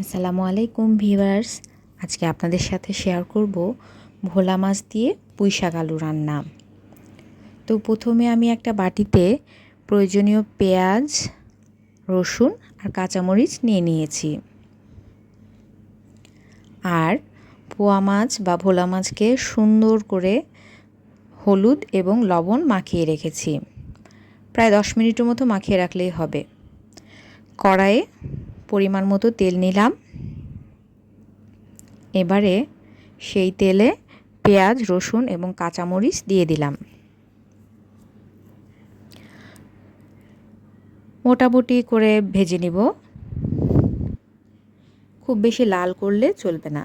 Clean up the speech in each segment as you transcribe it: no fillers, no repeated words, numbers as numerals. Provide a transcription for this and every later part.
আসসালামু আলাইকুম ভিউয়ার্স। আজকে আপনাদের সাথে শেয়ার করব ভোলা মাছ দিয়ে পুঁইশাক আলু রান্না। তো প্রথমে আমি একটা বাটিতে প্রয়োজনীয় পেঁয়াজ, রসুন আর কাঁচামরিচ নিয়ে নিয়েছি। আর পোয়া মাছ বা ভোলা মাছকে সুন্দর করে হলুদ এবং লবণ মাখিয়ে রেখেছি। প্রায় 10 মিনিটের মতো মাখিয়ে রাখলেই হবে। কড়াইয়ে পরিমাণ মতো তেল নিলাম। এবারে সেই তেলে পেঁয়াজ, রসুন এবং কাঁচামরিচ দিয়ে দিলাম। মোটামুটি করে ভেজে নিব, খুব বেশি লাল করলে চলবে না।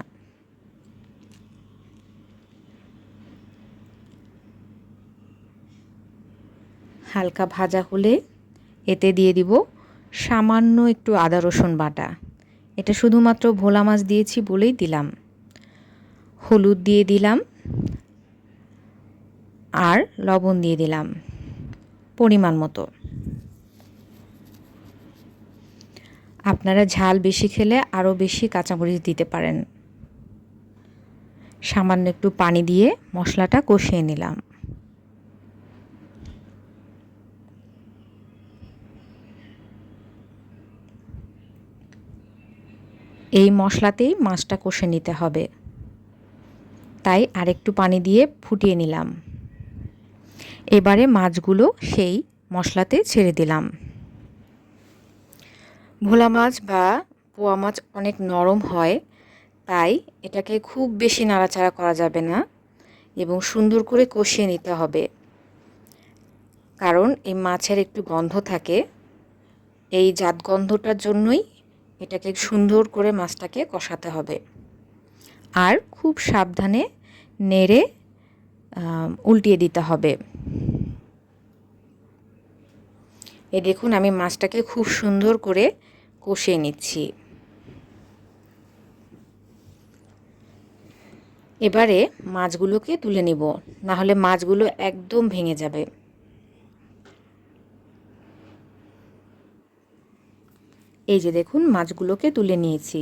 হালকা ভাজা হলে এতে দিয়ে দিব সামান্য একটু আদা রসুন বাটা। এটা শুধুমাত্র ভোলা মাছ দিয়েছি বলেই দিলাম। হলুদ দিয়ে দিলাম আর লবণ দিয়ে দিলাম পরিমাণ মতো। আপনারা ঝাল বেশি খেলে আরও বেশি কাঁচামরিচ দিতে পারেন। সামান্য একটু পানি দিয়ে মশলাটা কষিয়ে নিলাম। এই মশলাতেই মাছটা কষে নিতে হবে, তাই আরেকটু পানি দিয়ে ফুটিয়ে নিলাম। এবারে মাছগুলো সেই মশলাতে ছেড়ে দিলাম। ভোলা মাছ বা পোয়া মাছ অনেক নরম হয়, তাই এটাকে খুব বেশি নাড়াচাড়া করা যাবে না এবং সুন্দর করে কষিয়ে নিতে হবে। কারণ এই মাছের একটু গন্ধ থাকে, এই জাত গন্ধটার জন্যই এটাকে সুন্দর করে মাছটাকে কষাতে হবে। আর খুব সাবধানে নেড়ে উল্টিয়ে দিতে হবে। এই দেখুন, আমি মাছটাকে খুব সুন্দর করে কষিয়ে নিচ্ছি। এবারে মাছগুলোকে তুলে নিব, না হলে মাছগুলো একদম ভেঙে যাবে। এই যে দেখুন, মাছগুলোকে তুলে নিয়েছি।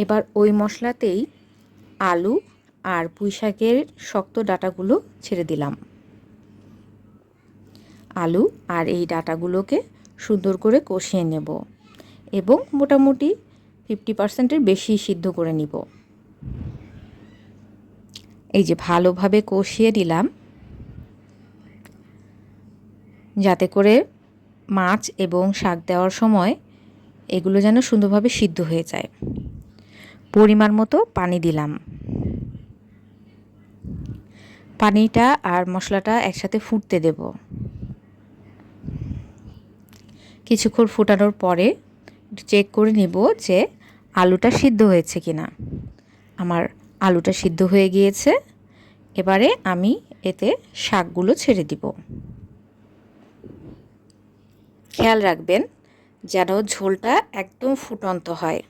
এবার ওই মশলাতেই আলু আর পুঁইশাকের শক্ত ডাঁটাগুলো ছেড়ে দিলাম। আলু আর এই ডাঁটাগুলোকে সুন্দর করে কষিয়ে নেব এবং মোটামুটি 50%-এর বেশি সিদ্ধ করে নিব। এই যে ভালোভাবে কষিয়ে দিলাম, যাতে করে মাছ এবং শাক দেওয়ার সময় এগুলো যেন সুন্দরভাবে সিদ্ধ হয়ে যায়। পরিমাণ মতো পানি দিলাম। পানিটা আর মশলাটা একসাথে ফুটতে দেব। কিছুক্ষণ ফুটানোর পরে চেক করে নিব যে আলুটা সিদ্ধ হয়েছে কিনা। আমার আলুটা সিদ্ধ হয়ে গিয়েছে। এবারে আমি এতে শাকগুলো ছেড়ে দিব। খেয়াল রাখবেন যেন ঝোলটা একদম ফুটন্ত হয়।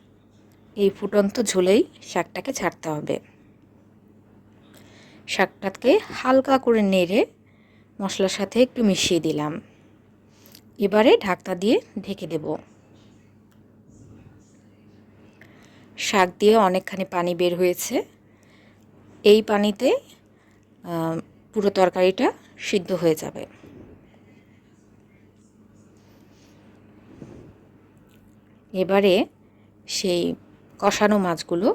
এই ফুটন্ত ঝোলেই শাকটাকে ছাড়তে হবে। শাকটাকে হালকা করে নেড়ে মশলার সাথে একটু মিশিয়ে দিলাম। এবারে ঢাকনা দিয়ে ঢেকে দেব। শাক দিয়ে অনেকখানি পানি বের হয়েছে। এই পানিতে পুরো তরকারিটা সিদ্ধ হয়ে যাবে। এবারে সেই কষানো মাছগুলো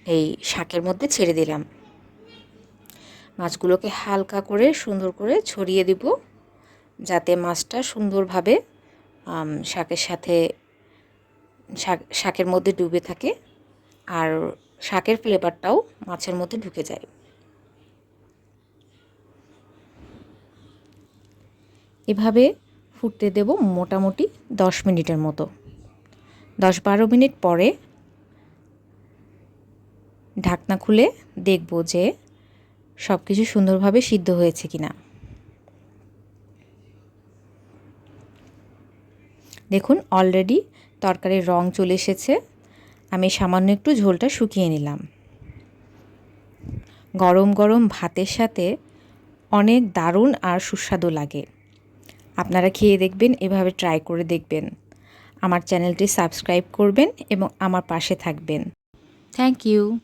এই শাকের মধ্যে ছেড়ে দিলাম। মাছগুলোকে হালকা করে সুন্দর করে ছড়িয়ে দিব, যাতে মাছটা সুন্দরভাবে শাকের সাথে শাকের মধ্যে ডুবে থাকে আর শাকের ফ্লেভারটাও মাছের মধ্যে ঢুকে যায়। এভাবে ফুটতে দেব মোটামুটি 10 মিনিটের মতো। 10-12 মিনিট পরে ঢাকনা খুলে দেখব যে সব কিছু সুন্দরভাবে সিদ্ধ হয়েছে কিনা। দেখুন, অলরেডি তরকারির রং চলে এসেছে। আমি সামান্য একটু ঝোলটা শুকিয়ে নিলাম। গরম গরম ভাতের সাথে অনেক দারুণ আর সুস্বাদু লাগে। আপনারা খেয়ে দেখবেন, এভাবে ট্রাই করে দেখবেন। আমার চ্যানেলটি সাবস্ক্রাইব করবেন এবং আমার পাশে থাকবেন। Thank you.